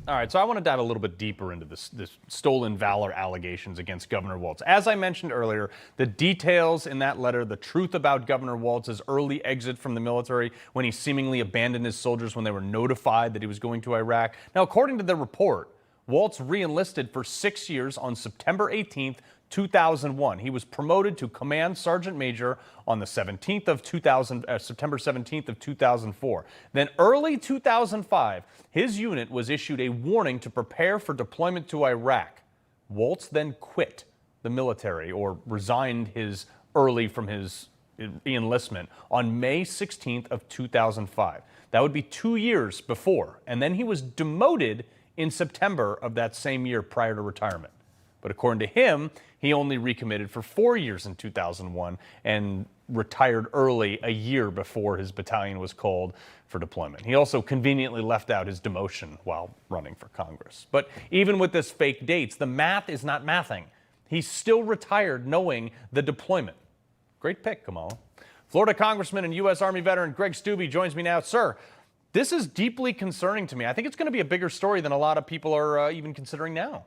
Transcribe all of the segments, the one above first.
All right, so I want to dive a little bit deeper into this stolen valor allegations against Governor Walz. As I mentioned earlier, the details in that letter, the truth about Governor Walz's early exit from the military when he seemingly abandoned his soldiers when they were notified that he was going to Iraq. Now, according to the report, Walz re-enlisted for 6 years on September 18th, 2001. He was promoted to Command Sergeant Major on the September 17th of 2004. Then early 2005, his unit was issued a warning to prepare for deployment to Iraq. Walz then quit the military, or resigned early from his enlistment, on May 16th of 2005. That would be 2 years before, and then he was demoted in September of that same year prior to retirement. But according to him, he only recommitted for 4 years in 2001 and retired early a year before his battalion was called for deployment. He also conveniently left out his demotion while running for Congress. But even with this fake dates, the math is not mathing. He still retired knowing the deployment. Great pick, Kamala. Florida Congressman and U.S. Army veteran Greg Steube joins me now. Sir, this is deeply concerning to me. I think it's going to be a bigger story than a lot of people are even considering now.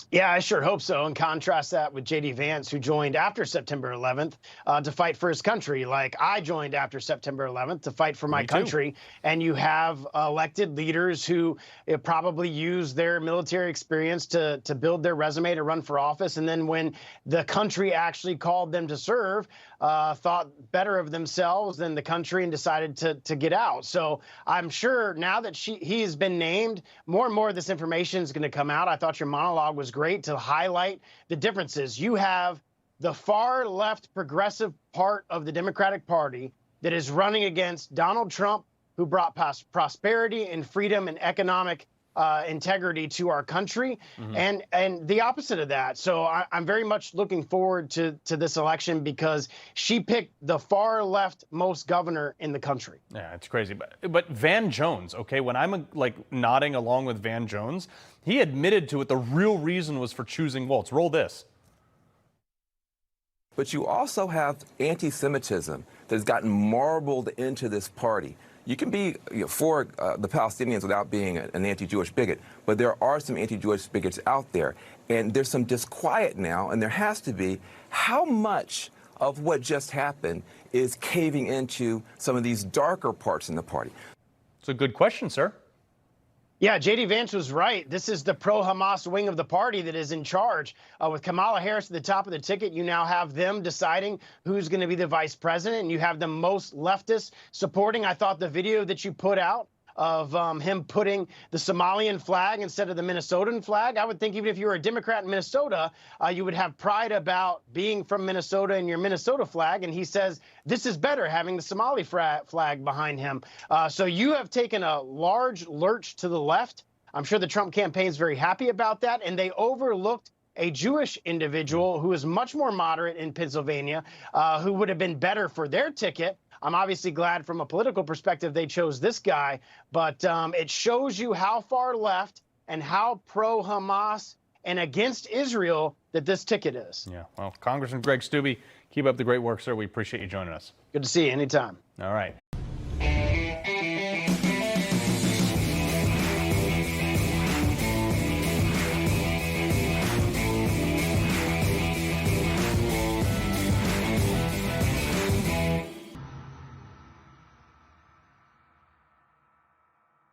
Yeah, I sure hope so. And contrast that with J.D. Vance, who joined after September 11th to fight for his country, like I joined after September 11th to fight for my country. And you have elected leaders who probably use their military experience to build their resume to run for office. And then when the country actually called them to serve, thought better of themselves than the country and decided to get out. So I'm sure now that he has been named, more and more of this information is going to come out. I thought your monologue was great to highlight the differences. You have the far left progressive part of the Democratic Party that is running against Donald Trump, who brought prosperity and freedom and economic integrity to our country, and the opposite of that. So I'm very much looking forward to this election because she picked the far left most governor in the country. Yeah, it's crazy. But Van Jones, okay, when I'm nodding along with Van Jones, he admitted to it. The real reason was for choosing Walz. Roll this. But you also have anti-Semitism that has gotten marbled into this party. You can be for the Palestinians without being an anti-Jewish bigot, but there are some anti-Jewish bigots out there. And there's some disquiet now, and there has to be. How much of what just happened is caving into some of these darker parts in the party? It's a good question, sir. Yeah, J.D. Vance was right. This is the pro-Hamas wing of the party that is in charge. With Kamala Harris at the top of the ticket, you now have them deciding who's going to be the vice president, and you have the most leftists supporting. I thought the video that you put out of him putting the Somalian flag instead of the Minnesotan flag, I would think even if you were a Democrat in Minnesota, you would have pride about being from Minnesota and your Minnesota flag. And he says this is better, having the Somali flag behind him. So you have taken a large lurch to the left. I'm sure the Trump campaign is very happy about that. And they overlooked a Jewish individual who is much more moderate in Pennsylvania, who would have been better for their ticket. I'm obviously glad from a political perspective they chose this guy, but it shows you how far left and how pro-Hamas and against Israel that this ticket is. Yeah, well, Congressman Greg Steube, keep up the great work, sir. We appreciate you joining us. Good to see you anytime. All right.